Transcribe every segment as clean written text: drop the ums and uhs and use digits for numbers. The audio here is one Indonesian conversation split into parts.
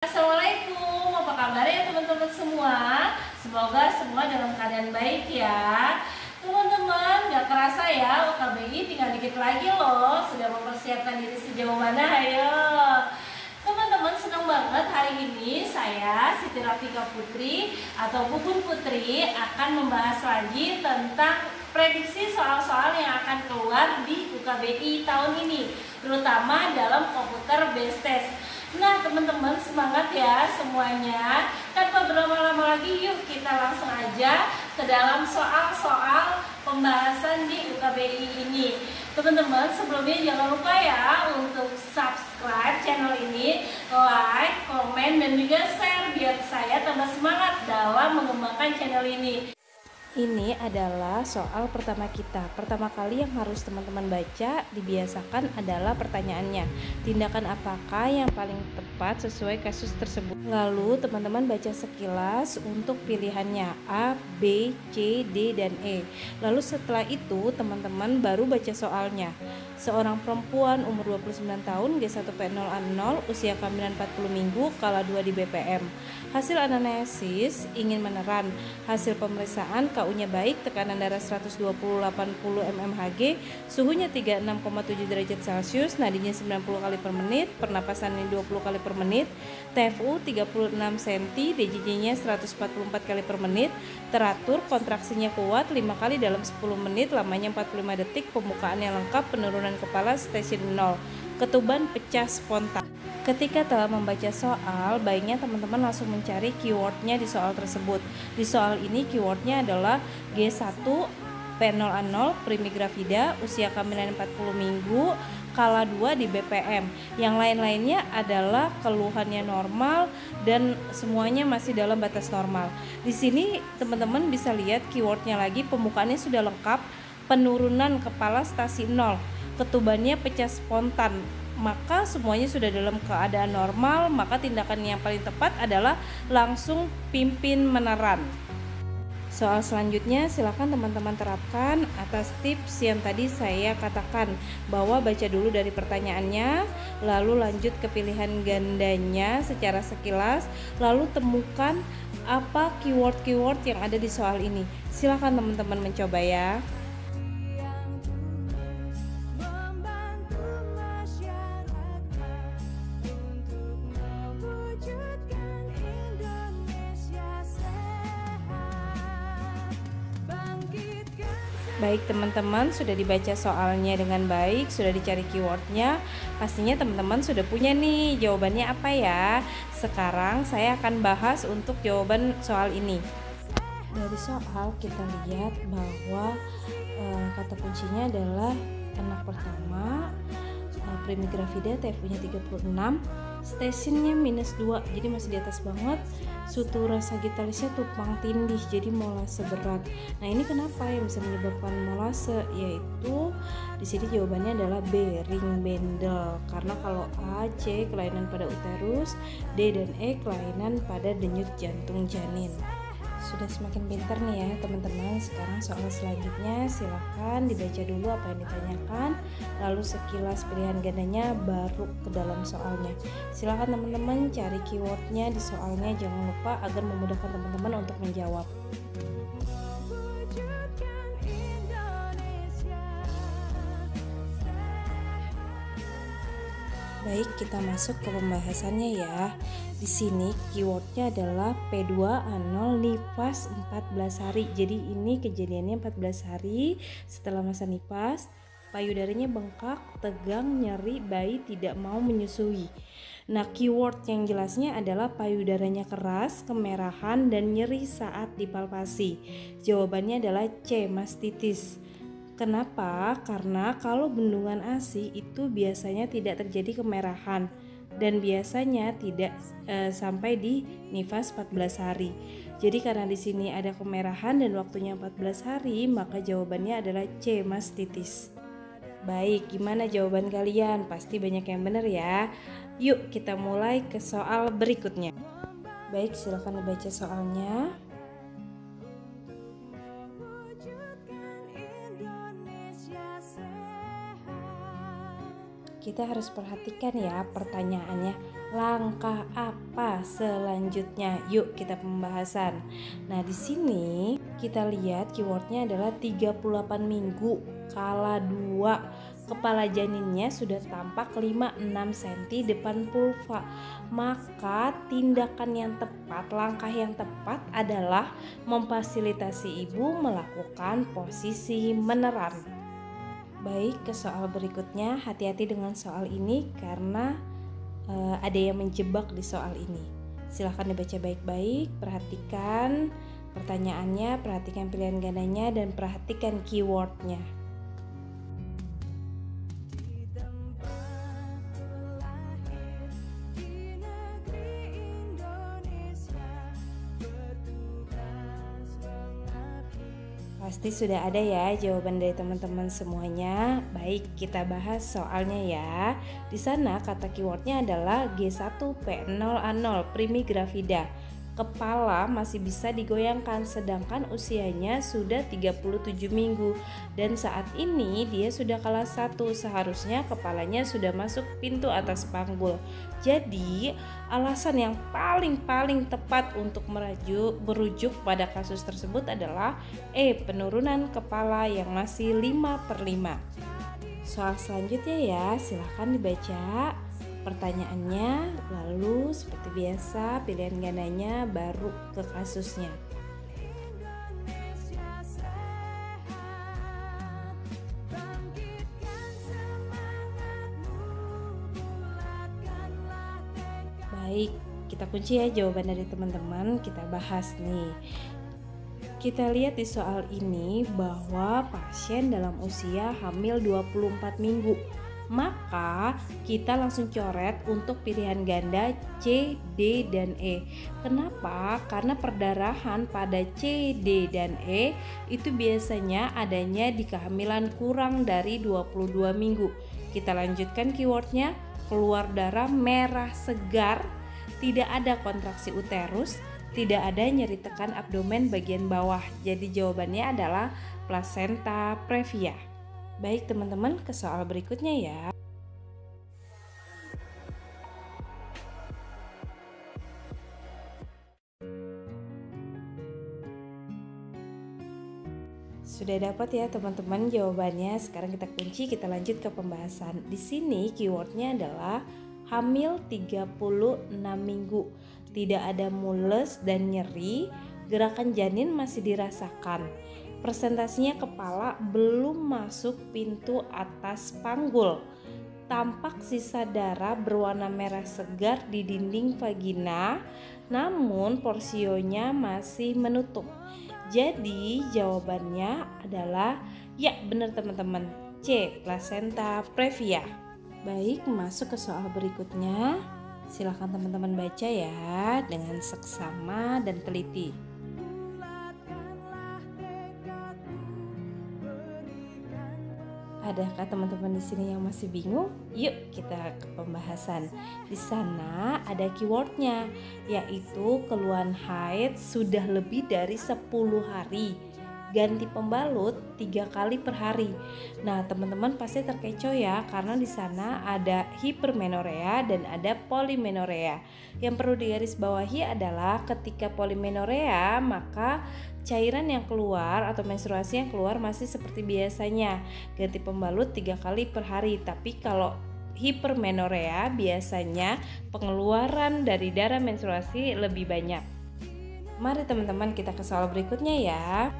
Assalamualaikum, apa kabar ya teman-teman semua? Semoga semua dalam keadaan baik ya. Teman-teman, gak kerasa ya UKBI tinggal dikit lagi loh. Sudah mempersiapkan diri sejauh mana? Ayo teman-teman, senang banget hari ini saya Siti Rafika Putri atau Bubun Putri akan membahas lagi tentang prediksi soal-soal yang akan keluar di UKBI tahun ini, terutama dalam komputer based test. Nah teman-teman, semangat ya semuanya. Tanpa berlama-lama lagi, yuk kita langsung aja ke dalam soal-soal pembahasan di UKBI ini. Teman-teman, sebelumnya jangan lupa ya untuk subscribe channel ini, like, komen, dan juga share biar saya tambah semangat dalam mengembangkan channel ini. Ini adalah soal pertama kita. Pertama kali yang harus teman-teman baca, dibiasakan adalah pertanyaannya. Tindakan apakah yang paling tepat sesuai kasus tersebut? Lalu teman-teman baca sekilas untuk pilihannya A, B, C, D, dan E. Lalu setelah itu teman-teman baru baca soalnya. Seorang perempuan umur 29 tahun, G1P0A0, usia kehamilan 40 minggu, kala 2 di BPM. Hasil anamnesis ingin meneran. Hasil pemeriksaan KU-nya baik, tekanan darah 120/80 mmHg, suhunya 36,7 derajat Celcius, nadinya 90 kali per menit, pernapasannya 20 kali per menit, TFU 36 cm, DJJ-nya 144 kali per menit, teratur, kontraksinya kuat 5 kali dalam 10 menit, lamanya 45 detik, pembukaannya lengkap, penurunan kepala stasiun 0, ketuban pecah spontan. Ketika telah membaca soal, baiknya teman-teman langsung mencari keywordnya di soal tersebut. Di soal ini keywordnya adalah G1P0A0 primigravida, usia kehamilan 40 minggu, kala 2 di BPM. Yang lain-lainnya adalah keluhannya normal dan semuanya masih dalam batas normal. Di sini teman-teman bisa lihat keywordnya lagi, pembukaannya sudah lengkap, penurunan kepala stasi 0, ketubannya pecah spontan. Maka semuanya sudah dalam keadaan normal, maka tindakan yang paling tepat adalah langsung pimpin meneran. Soal selanjutnya silakan teman-teman terapkan atas tips yang tadi saya katakan, bahwa baca dulu dari pertanyaannya, lalu lanjut ke pilihan gandanya secara sekilas, lalu temukan apa keyword-keyword yang ada di soal ini. Silakan teman-teman mencoba ya. Baik teman-teman, sudah dibaca soalnya dengan baik, sudah dicari keywordnya, pastinya teman-teman sudah punya nih jawabannya apa ya. Sekarang saya akan bahas untuk jawaban soal ini. Dari soal kita lihat bahwa kata kuncinya adalah anak pertama, primigravida, TFU-nya 36, stasiunnya -2, jadi masih di atas banget. Sutura sagittalisnya tumpang tindih, jadi molase berat. Nah ini kenapa yang bisa menyebabkan molase? Yaitu di sini jawabannya adalah B, ring bendel. Karena kalau A, C kelainan pada uterus, D dan E kelainan pada denyut jantung janin. Sudah semakin pintar nih ya teman-teman. Sekarang soal selanjutnya silahkan dibaca dulu apa yang ditanyakan, lalu sekilas pilihan gandanya baru ke dalam soalnya. Silahkan teman-teman cari keywordnya di soalnya, jangan lupa agar memudahkan teman-teman untuk menjawab. Baik, kita masuk ke pembahasannya ya. Di sini keywordnya adalah P2A0 nifas 14 hari. Jadi ini kejadiannya 14 hari setelah masa nifas. Payudaranya bengkak, tegang, nyeri, bayi tidak mau menyusui. Nah, keyword yang jelasnya adalah payudaranya keras, kemerahan, dan nyeri saat dipalpasi. Jawabannya adalah C, mastitis. Kenapa? Karena kalau bendungan ASI itu biasanya tidak terjadi kemerahan dan biasanya tidak sampai di nifas 14 hari. Jadi karena di sini ada kemerahan dan waktunya 14 hari, maka jawabannya adalah C, mastitis. Baik, gimana jawaban kalian? Pasti banyak yang benar ya. Yuk kita mulai ke soal berikutnya. Baik, silakan dibaca soalnya. kita harus perhatikan ya pertanyaannya. Langkah apa selanjutnya? Yuk kita pembahasan. Nah, di sini kita lihat keywordnya adalah 38 minggu kala 2. Kepala janinnya sudah tampak 5-6 cm depan vulva. Maka tindakan yang tepat, langkah yang tepat adalah memfasilitasi ibu melakukan posisi meneran. Baik, ke soal berikutnya. Hati-hati dengan soal ini karena ada yang menjebak di soal ini. Silahkan dibaca baik-baik, perhatikan pertanyaannya, perhatikan pilihan gandanya, dan perhatikan keywordnya. Pasti sudah ada ya jawaban dari teman-teman semuanya. Baik, kita bahas soalnya ya. Di sana kata keywordnya adalah G1P0A0 primigravida. Kepala masih bisa digoyangkan sedangkan usianya sudah 37 minggu dan saat ini dia sudah kelas 1, seharusnya kepalanya sudah masuk pintu atas panggul. Jadi alasan yang paling tepat untuk merujuk pada kasus tersebut adalah penurunan kepala yang masih 5/5. Soal selanjutnya ya, silahkan dibaca pertanyaannya, lalu seperti biasa pilihan gandanya baru ke kasusnya. Baik, kita kunci ya jawaban dari teman-teman, kita bahas nih. Kita lihat di soal ini bahwa pasien dalam usia hamil 24 minggu. Maka kita langsung coret untuk pilihan ganda C, D, dan E. Kenapa? Karena perdarahan pada C, D, dan E itu biasanya adanya di kehamilan kurang dari 22 minggu. Kita lanjutkan keywordnya, keluar darah merah segar, tidak ada kontraksi uterus, tidak ada nyeri tekan abdomen bagian bawah. Jadi jawabannya adalah plasenta previa. Baik teman-teman, ke soal berikutnya ya. Sudah dapat ya teman-teman jawabannya. Sekarang kita kunci, kita lanjut ke pembahasan. Di sini keywordnya adalah hamil 36 minggu. Tidak ada mules dan nyeri, gerakan janin masih dirasakan. Presentasinya kepala belum masuk pintu atas panggul. Tampak sisa darah berwarna merah segar di dinding vagina, namun porsionya masih menutup. Jadi jawabannya adalah ya benar teman-teman, C, plasenta previa. Baik, masuk ke soal berikutnya. Silakan teman-teman baca ya dengan seksama dan teliti. Adakah teman-teman di sini yang masih bingung? Yuk kita ke pembahasan. Di sana ada keywordnya, yaitu keluhan haid sudah lebih dari 10 hari. Ganti pembalut 3 kali per hari. Nah, teman-teman pasti terkecoh ya, karena di sana ada hipermenorea dan ada polimenorea. Yang perlu digarisbawahi adalah ketika polimenorea, maka cairan yang keluar atau menstruasi yang keluar masih seperti biasanya, ganti pembalut 3 kali per hari. Tapi kalau hipermenorea biasanya pengeluaran dari darah menstruasi lebih banyak. Mari teman-teman kita ke soal berikutnya ya.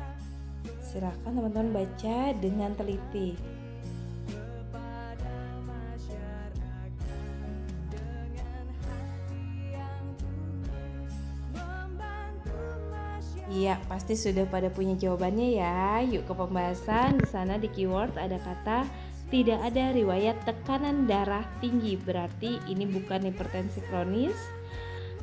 Silakan teman-teman baca dengan teliti. Iya, pasti sudah pada punya jawabannya ya. Yuk ke pembahasan. Di sana di keyword ada kata tidak ada riwayat tekanan darah tinggi, berarti ini bukan hipertensi kronis.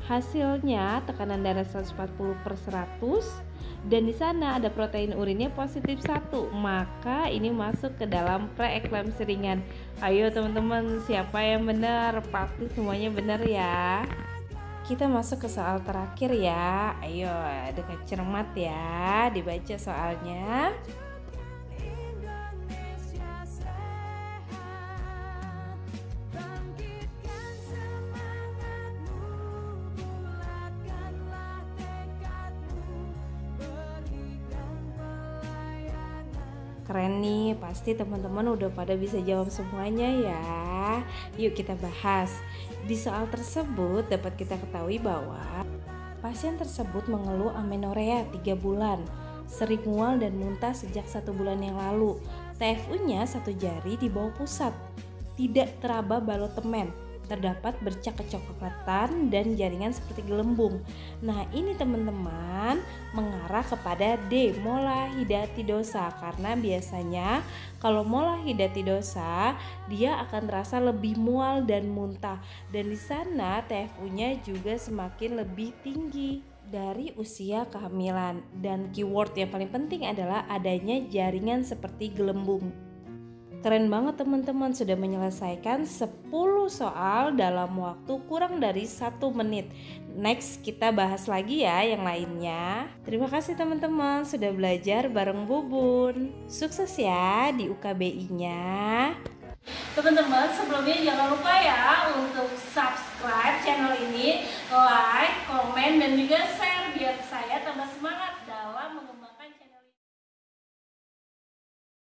Hasilnya tekanan darah 140/100 dan di sana ada protein urinnya positif 1, maka ini masuk ke dalam preeklamsi ringan. Ayo teman-teman, siapa yang benar? Pasti semuanya benar ya. Kita masuk ke soal terakhir ya. Ayo dengan cermat ya, dibaca soalnya. Keren nih, pasti teman-teman udah pada bisa jawab semuanya ya. Yuk kita bahas. Di soal tersebut dapat kita ketahui bahwa pasien tersebut mengeluh amenorrea 3 bulan, sering mual dan muntah sejak 1 bulan yang lalu. TFU-nya 1 jari di bawah pusat, tidak teraba balot temen, terdapat bercak kecoklatan dan jaringan seperti gelembung. Nah ini teman-teman mengarah kepada D, mola hidatidosa, karena biasanya kalau mola hidatidosa dia akan terasa lebih mual dan muntah, dan di sana TFU-nya juga semakin lebih tinggi dari usia kehamilan. Dan keyword yang paling penting adalah adanya jaringan seperti gelembung. Keren banget teman-teman, sudah menyelesaikan 10 soal dalam waktu kurang dari 1 menit. Next kita bahas lagi ya yang lainnya. Terima kasih teman-teman sudah belajar bareng Bubun. Sukses ya di UKBI-nya. Teman-teman, sebelumnya jangan lupa ya untuk subscribe channel ini, like, komen, dan juga share biar saya tambah semangat.